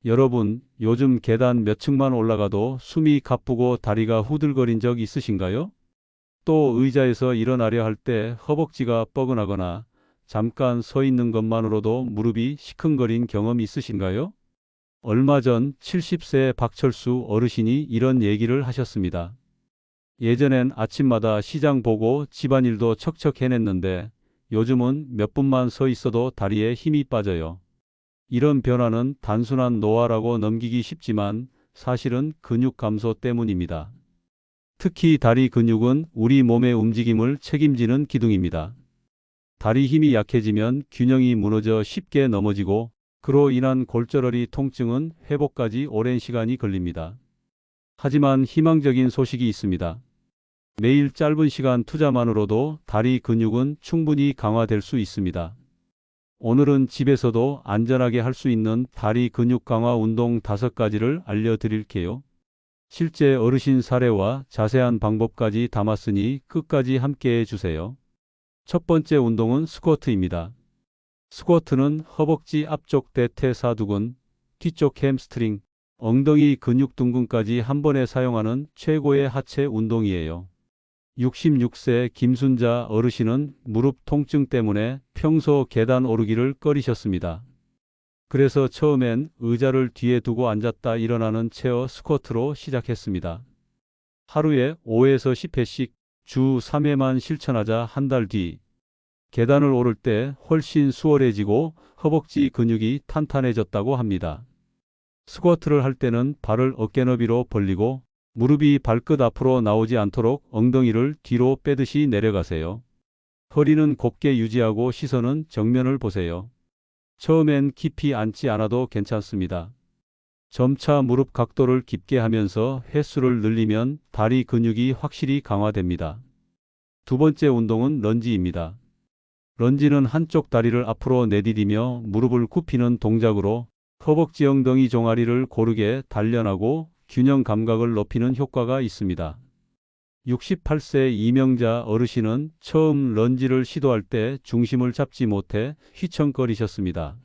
여러분, 요즘 계단 몇 층만 올라가도 숨이 가쁘고 다리가 후들거린 적 있으신가요? 또 의자에서 일어나려 할 때 허벅지가 뻐근하거나 잠깐 서 있는 것만으로도 무릎이 시큰거린 경험 있으신가요? 얼마 전 70세 박철수 어르신이 이런 얘기를 하셨습니다. 예전엔 아침마다 시장 보고 집안일도 척척 해냈는데 요즘은 몇 분만 서 있어도 다리에 힘이 빠져요. 이런 변화는 단순한 노화라고 넘기기 쉽지만 사실은 근육 감소 때문입니다. 특히 다리 근육은 우리 몸의 움직임을 책임지는 기둥입니다. 다리 힘이 약해지면 균형이 무너져 쉽게 넘어지고 그로 인한 골절허리 통증은 회복까지 오랜 시간이 걸립니다. 하지만 희망적인 소식이 있습니다. 매일 짧은 시간 투자만으로도 다리 근육은 충분히 강화될 수 있습니다. 오늘은 집에서도 안전하게 할 수 있는 다리 근육 강화 운동 5가지를 알려드릴게요. 실제 어르신 사례와 자세한 방법까지 담았으니 끝까지 함께 해주세요. 첫 번째 운동은 스쿼트입니다. 스쿼트는 허벅지 앞쪽 대퇴사두근, 뒤쪽 햄스트링, 엉덩이 근육 등근까지 한 번에 사용하는 최고의 하체 운동이에요. 66세 김순자 어르신은 무릎 통증 때문에 평소 계단 오르기를 꺼리셨습니다. 그래서 처음엔 의자를 뒤에 두고 앉았다 일어나는 체어 스쿼트로 시작했습니다. 하루에 5에서 10회씩 주 3회만 실천하자 한 달 뒤 계단을 오를 때 훨씬 수월해지고 허벅지 근육이 탄탄해졌다고 합니다. 스쿼트를 할 때는 발을 어깨 너비로 벌리고 무릎이 발끝 앞으로 나오지 않도록 엉덩이를 뒤로 빼듯이 내려가세요. 허리는 곧게 유지하고 시선은 정면을 보세요. 처음엔 깊이 앉지 않아도 괜찮습니다. 점차 무릎 각도를 깊게 하면서 횟수를 늘리면 다리 근육이 확실히 강화됩니다. 두 번째 운동은 런지입니다. 런지는 한쪽 다리를 앞으로 내디디며 무릎을 굽히는 동작으로 허벅지 엉덩이 종아리를 고르게 단련하고 균형 감각을 높이는 효과가 있습니다. 68세 이명자 어르신은 처음 런지를 시도할 때 중심을 잡지 못해 휘청거리셨습니다.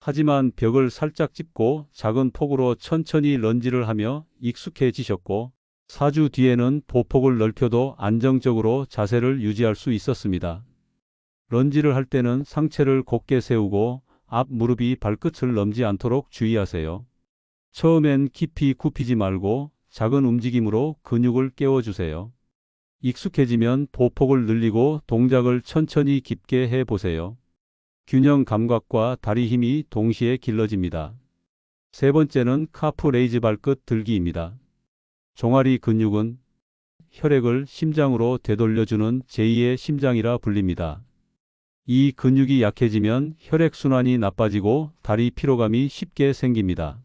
하지만 벽을 살짝 짚고 작은 폭으로 천천히 런지를 하며 익숙해지셨고 4주 뒤에는 보폭을 넓혀도 안정적으로 자세를 유지할 수 있었습니다. 런지를 할 때는 상체를 곧게 세우고 앞 무릎이 발끝을 넘지 않도록 주의하세요. 처음엔 깊이 굽히지 말고 작은 움직임으로 근육을 깨워주세요. 익숙해지면 보폭을 늘리고 동작을 천천히 깊게 해보세요. 균형 감각과 다리 힘이 동시에 길러집니다. 세 번째는 카프 레이즈 발끝 들기입니다. 종아리 근육은 혈액을 심장으로 되돌려주는 제2의 심장이라 불립니다. 이 근육이 약해지면 혈액순환이 나빠지고 다리 피로감이 쉽게 생깁니다.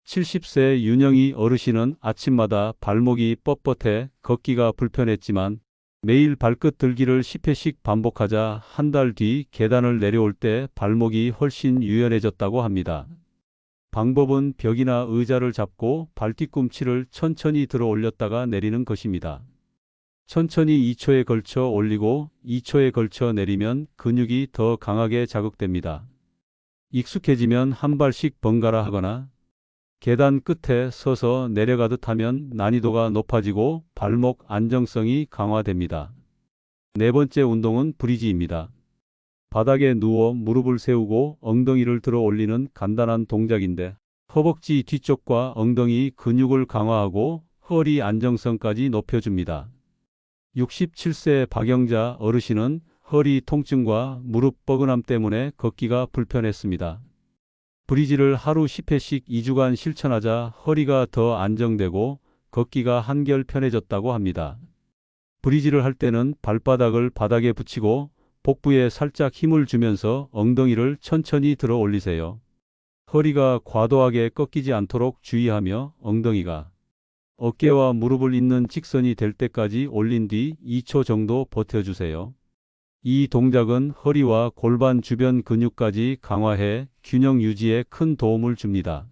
70세 윤영희 어르신은 아침마다 발목이 뻣뻣해 걷기가 불편했지만 매일 발끝 들기를 10회씩 반복하자 한 달 뒤 계단을 내려올 때 발목이 훨씬 유연해졌다고 합니다. 방법은 벽이나 의자를 잡고 발뒤꿈치를 천천히 들어 올렸다가 내리는 것입니다. 천천히 2초에 걸쳐 올리고 2초에 걸쳐 내리면 근육이 더 강하게 자극됩니다. 익숙해지면 한 발씩 번갈아 하거나 계단 끝에 서서 내려가듯 하면 난이도가 높아지고 발목 안정성이 강화됩니다. 네 번째 운동은 브리지입니다. 바닥에 누워 무릎을 세우고 엉덩이를 들어 올리는 간단한 동작인데 허벅지 뒤쪽과 엉덩이 근육을 강화하고 허리 안정성까지 높여줍니다. 67세 박영자 어르신은 허리 통증과 무릎 뻐근함 때문에 걷기가 불편했습니다. 브리지를 하루 10회씩 2주간 실천하자 허리가 더 안정되고 걷기가 한결 편해졌다고 합니다. 브리지를 할 때는 발바닥을 바닥에 붙이고 복부에 살짝 힘을 주면서 엉덩이를 천천히 들어 올리세요. 허리가 과도하게 꺾이지 않도록 주의하며 엉덩이가 어깨와 무릎을 잇는 직선이 될 때까지 올린 뒤 2초 정도 버텨주세요. 이 동작은 허리와 골반 주변 근육까지 강화해 균형 유지에 큰 도움을 줍니다.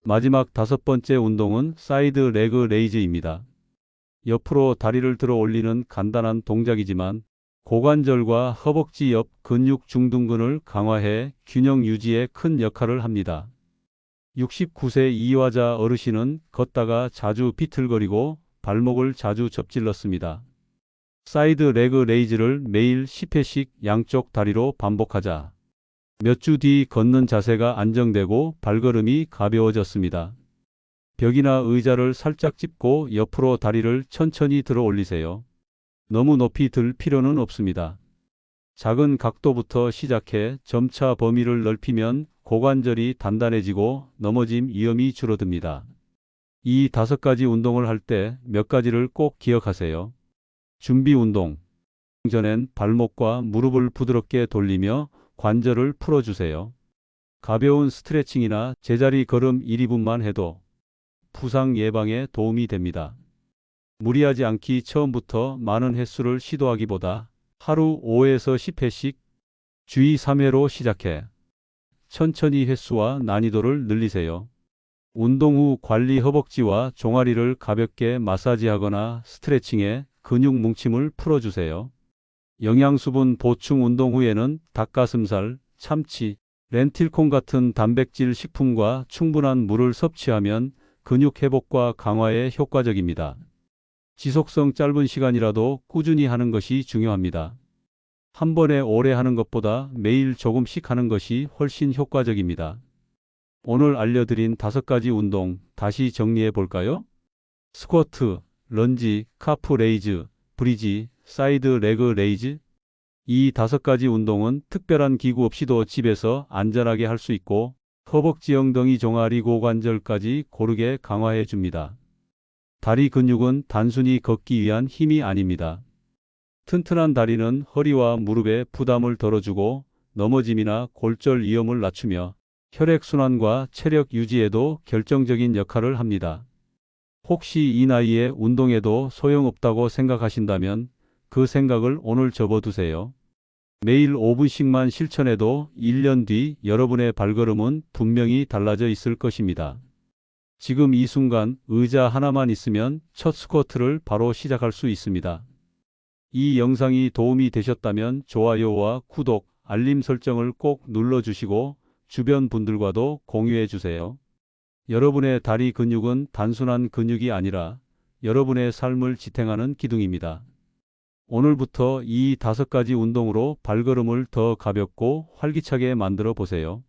마지막 5번째 운동은 사이드 레그 레이즈입니다. 옆으로 다리를 들어 올리는 간단한 동작이지만 고관절과 허벅지 옆 근육 중둔근을 강화해 균형 유지에 큰 역할을 합니다. 69세 이화자 어르신은 걷다가 자주 비틀거리고 발목을 자주 접질렀습니다. 사이드 레그 레이즈를 매일 10회씩 양쪽 다리로 반복하자. 몇 주 뒤 걷는 자세가 안정되고 발걸음이 가벼워졌습니다. 벽이나 의자를 살짝 짚고 옆으로 다리를 천천히 들어 올리세요. 너무 높이 들 필요는 없습니다. 작은 각도부터 시작해 점차 범위를 넓히면 고관절이 단단해지고 넘어짐 위험이 줄어듭니다. 이 5가지 운동을 할 때 몇 가지를 꼭 기억하세요. 준비 운동. 전엔 발목과 무릎을 부드럽게 돌리며 관절을 풀어주세요. 가벼운 스트레칭이나 제자리 걸음 1, 2분만 해도 부상 예방에 도움이 됩니다. 무리하지 않기 처음부터 많은 횟수를 시도하기보다 하루 5에서 10회씩 주의 3회로 시작해 천천히 횟수와 난이도를 늘리세요. 운동 후 관리 허벅지와 종아리를 가볍게 마사지하거나 스트레칭해 근육 뭉침을 풀어주세요. 영양수분 보충 운동 후에는 닭가슴살, 참치, 렌틸콩 같은 단백질 식품과 충분한 물을 섭취하면 근육 회복과 강화에 효과적입니다. 지속성 짧은 시간이라도 꾸준히 하는 것이 중요합니다. 한 번에 오래 하는 것보다 매일 조금씩 하는 것이 훨씬 효과적입니다. 오늘 알려드린 5가지 운동 다시 정리해 볼까요? 스쿼트, 런지, 카프 레이즈, 브리지, 사이드 레그 레이즈. 이 5가지 운동은 특별한 기구 없이도 집에서 안전하게 할 수 있고 허벅지, 엉덩이, 종아리, 고관절까지 고르게 강화해 줍니다. 다리 근육은 단순히 걷기 위한 힘이 아닙니다. 튼튼한 다리는 허리와 무릎에 부담을 덜어주고 넘어짐이나 골절 위험을 낮추며 혈액순환과 체력 유지에도 결정적인 역할을 합니다. 혹시 이 나이에 운동해도 소용없다고 생각하신다면 그 생각을 오늘 접어두세요. 매일 5분씩만 실천해도 1년 뒤 여러분의 발걸음은 분명히 달라져 있을 것입니다. 지금 이 순간 의자 하나만 있으면 첫 스쿼트를 바로 시작할 수 있습니다. 이 영상이 도움이 되셨다면 좋아요와 구독, 알림 설정을 꼭 눌러주시고 주변 분들과도 공유해 주세요. 여러분의 다리 근육은 단순한 근육이 아니라 여러분의 삶을 지탱하는 기둥입니다. 오늘부터 이 5가지 운동으로 발걸음을 더 가볍고 활기차게 만들어 보세요.